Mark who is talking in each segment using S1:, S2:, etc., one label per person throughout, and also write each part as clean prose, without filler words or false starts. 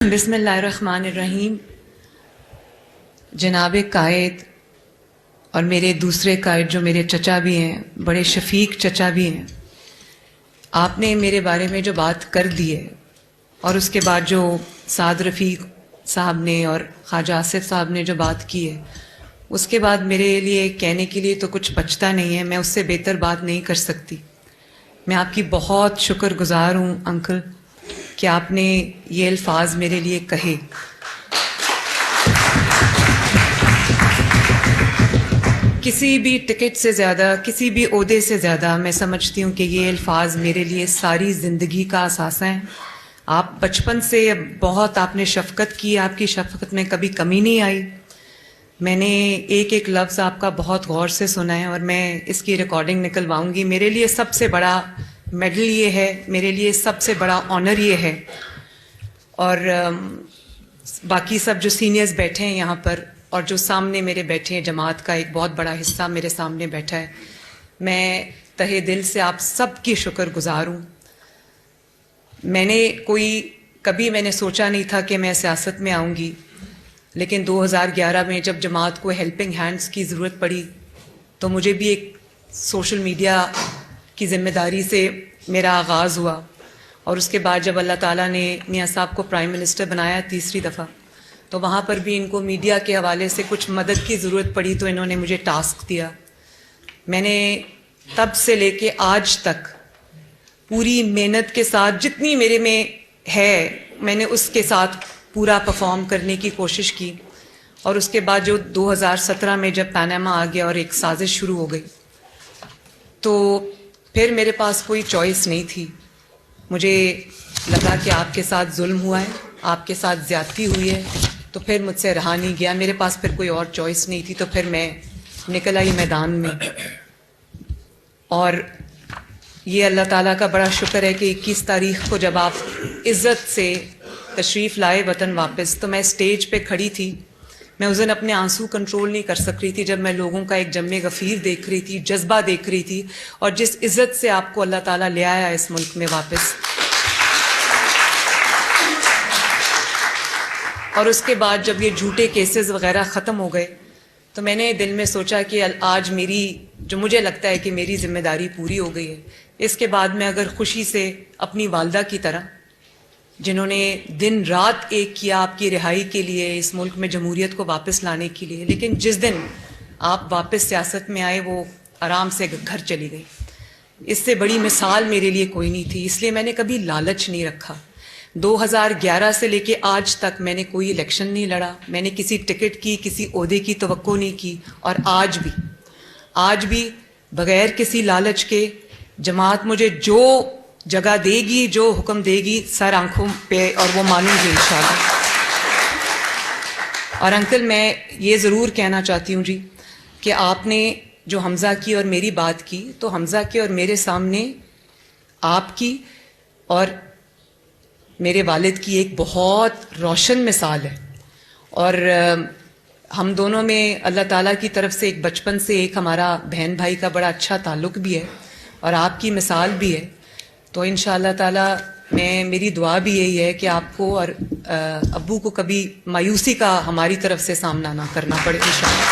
S1: بسم اللہ الرحمن الرحیم. جناب قائد اور میرے دوسرے قائد جو میرے چچا بھی ہیں، بڑے شفیق چچا بھی ہیں، آپ نے میرے بارے میں جو بات کر دی ہے اور اس کے بعد جو سعد رفیق صاحب نے اور خواجہ آصف صاحب نے جو بات کی ہے، اس کے بعد میرے لیے کہنے کے لیے تو کچھ بچتا نہیں ہے. میں اس سے بہتر بات نہیں کر سکتی. میں آپ کی بہت شکر گزار ہوں انکل کہ آپ نے یہ الفاظ میرے لیے کہے. کسی بھی ٹکٹ سے زیادہ، کسی بھی عہدے سے زیادہ میں سمجھتی ہوں کہ یہ الفاظ میرے لیے ساری زندگی کا اثاثہ ہیں. آپ بچپن سے بہت آپ نے شفقت کی، آپ کی شفقت میں کبھی کمی نہیں آئی. میں نے ایک ایک لفظ آپ کا بہت غور سے سنا ہے اور میں اس کی ریکارڈنگ نکلواؤں گی. میرے لیے سب سے بڑا میڈل یہ ہے، میرے لیے سب سے بڑا آنر یہ ہے. اور باقی سب جو سینئرز بیٹھے ہیں یہاں پر اور جو سامنے میرے بیٹھے ہیں، جماعت کا ایک بہت بڑا حصہ میرے سامنے بیٹھا ہے، میں تہہ دل سے آپ سب کی شکر گزار ہوں. کبھی میں نے سوچا نہیں تھا کہ میں سیاست میں آؤں گی، لیکن 2011 میں جب جماعت کو ہیلپنگ ہینڈز کی ضرورت پڑی تو مجھے بھی ایک سوشل میڈیا کی ذمہ داری سے میرا آغاز ہوا. اور اس کے بعد جب اللہ تعالیٰ نے میاں صاحب کو پرائم منسٹر بنایا تیسری دفعہ، تو وہاں پر بھی ان کو میڈیا کے حوالے سے کچھ مدد کی ضرورت پڑی تو انہوں نے مجھے ٹاسک دیا. میں نے تب سے لے کے آج تک پوری محنت کے ساتھ جتنی میرے میں ہے میں نے اس کے ساتھ پورا پرفارم کرنے کی کوشش کی. اور اس کے بعد جو 2017 میں جب پاناما آ گیا اور ایک سازش شروع ہو گئی تو پھر میرے پاس کوئی چوائس نہیں تھی. مجھے لگا کہ آپ کے ساتھ ظلم ہوا ہے، آپ کے ساتھ زیادتی ہوئی ہے، تو پھر مجھ سے رہا نہیں گیا. میرے پاس پھر کوئی اور چوائس نہیں تھی، تو پھر میں نکل آئی میدان میں. اور یہ اللہ تعالیٰ کا بڑا شکر ہے کہ 21 تاریخ کو جب آپ عزت سے تشریف لائے وطن واپس، تو میں اسٹیج پہ کھڑی تھی. میں اس دن اپنے آنسو کنٹرول نہیں کر سک رہی تھی جب میں لوگوں کا ایک جم غفیر دیکھ رہی تھی، جذبہ دیکھ رہی تھی، اور جس عزت سے آپ کو اللہ تعالیٰ لے آیا اس ملک میں واپس. اور اس کے بعد جب یہ جھوٹے کیسز وغیرہ ختم ہو گئے تو میں نے دل میں سوچا کہ آج میری جو مجھے لگتا ہے کہ میری ذمہ داری پوری ہو گئی ہے. اس کے بعد میں اگر خوشی سے اپنی والدہ کی طرح، جنہوں نے دن رات ایک کیا آپ کی رہائی کے لیے، اس ملک میں جمہوریت کو واپس لانے کے لیے، لیکن جس دن آپ واپس سیاست میں آئے وہ آرام سے گھر چلی گئی. اس سے بڑی مثال میرے لیے کوئی نہیں تھی. اس لیے میں نے کبھی لالچ نہیں رکھا. 2011 سے لے کے آج تک میں نے کوئی الیکشن نہیں لڑا، میں نے کسی ٹکٹ کی، کسی عہدے کی توقع نہیں کی. اور آج بھی بغیر کسی لالچ کے جماعت مجھے جو جگہ دے گی، جو حکم دے گی، سر آنکھوں پہ، اور وہ مانوں گی انشاءاللہ. اور انکل میں یہ ضرور کہنا چاہتی ہوں جی کہ آپ نے جو حمزہ کی اور میری بات کی، تو حمزہ کے اور میرے سامنے آپ کی اور میرے والد کی ایک بہت روشن مثال ہے. اور ہم دونوں میں اللہ تعالیٰ کی طرف سے ایک بچپن سے ایک ہمارا بہن بھائی کا بڑا اچھا تعلق بھی ہے اور آپ کی مثال بھی ہے. تو انشاءاللہ تعالیٰ میری دعا بھی یہی ہے کہ آپ کو اور ابو کو کبھی مایوسی کا ہماری طرف سے سامنا نہ کرنا پڑے انشاءاللہ.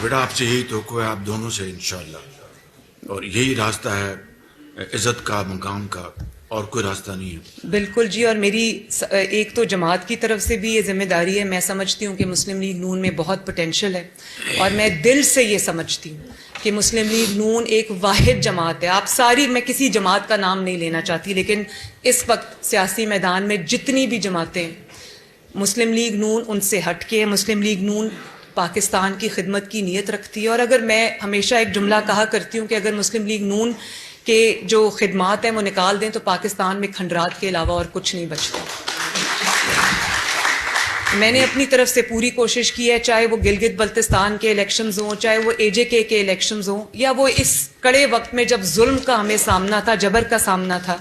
S2: بیٹا آپ سے یہی توقع ہے، آپ دونوں سے انشاءاللہ، اور یہی راستہ ہے عزت کا، مقام کا، اور کوئی راستہ نہیں ہے.
S1: بالکل جی. اور میری ایک تو جماعت کی طرف سے بھی یہ ذمہ داری ہے. میں سمجھتی ہوں کہ مسلم لیگ نون میں بہت پوٹینشل ہے، اور میں دل سے یہ سمجھتی ہوں کہ مسلم لیگ نون ایک واحد جماعت ہے. آپ ساری، میں کسی جماعت کا نام نہیں لینا چاہتی، لیکن اس وقت سیاسی میدان میں جتنی بھی جماعتیں ہیں، مسلم لیگ نون ان سے ہٹ کے، مسلم لیگ نون پاکستان کی خدمت کی نیت رکھتی ہے. اور اگر میں ہمیشہ ایک جملہ کہا کرتی ہوں کہ اگر مسلم لیگ نون کہ جو خدمات ہیں وہ نکال دیں تو پاکستان میں کھنڈرات کے علاوہ اور کچھ نہیں بچتا. میں نے اپنی طرف سے پوری کوشش کی ہے، چاہے وہ گلگت بلتستان کے الیکشنز ہوں، چاہے وہ AJK کے الیکشنز ہوں، یا وہ اس کڑے وقت میں جب ظلم کا ہمیں سامنا تھا، جبر کا سامنا تھا.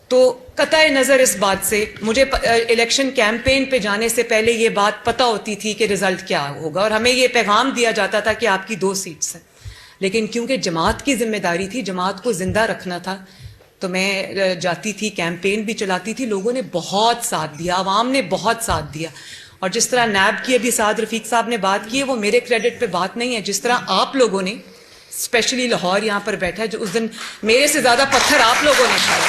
S1: تو قطع نظر اس بات سے مجھے الیکشن کیمپین پہ جانے سے پہلے یہ بات پتہ ہوتی تھی کہ رزلٹ کیا ہوگا، اور ہمیں یہ پیغام دیا جاتا تھا کہ آپ کی 2 سیٹس ہیں. لیکن کیونکہ جماعت کی ذمہ داری تھی، جماعت کو زندہ رکھنا تھا، تو میں جاتی تھی, کیمپین بھی چلاتی تھی, لوگوں نے بہت ساتھ دیا, عوام نے بہت ساتھ دیا. اور جس طرح نیب کی ابھی سعد رفیق صاحب نے بات کی ہے, وہ میرے کریڈٹ پہ بات نہیں ہے, جس طرح آپ لوگوں نے, اسپیشلی لاہور یہاں پر بیٹھا ہے, جو اس دن میرے سے زیادہ پتھر آپ لوگوں نے کھائے.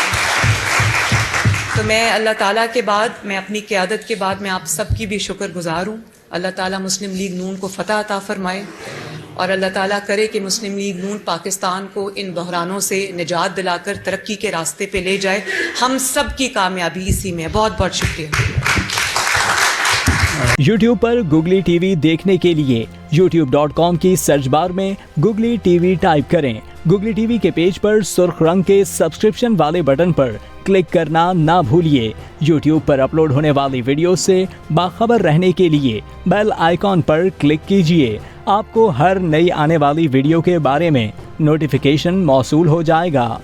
S1: تو میں اللہ تعالیٰ کے بعد, میں اپنی قیادت کے بعد میں آپ سب کی بھی شکر گزار ہوں. اللہ تعالیٰ مسلم لیگ نون کو فتح عطا فرمائے, اور اللہ تعالیٰ کرے کہ مسلم لیگ نون پاکستان کو ان بحرانوں سے نجات دلا کر ترقی کے راستے پہ لے جائے. ہم سب کی کامیابی اسی میں ہے. بہت بہت شکریہ.
S3: یوٹیوب پر گوگلی ٹی وی دیکھنے کے لیے youtube.com کی سرچ بار میں گوگلی ٹی وی ٹائپ کریں. گوگلی ٹی وی کے پیج پر سرخ رنگ کے سبسکرپشن والے بٹن پر کلک کرنا نہ بھولیے. یوٹیوب پر اپلوڈ ہونے والی ویڈیو سے باخبر رہنے کے لیے بیل آئیکن پر کلک کیجیے. آپ کو ہر نئی آنے والی ویڈیو کے بارے میں نوٹیفیکیشن موصول ہو جائے گا.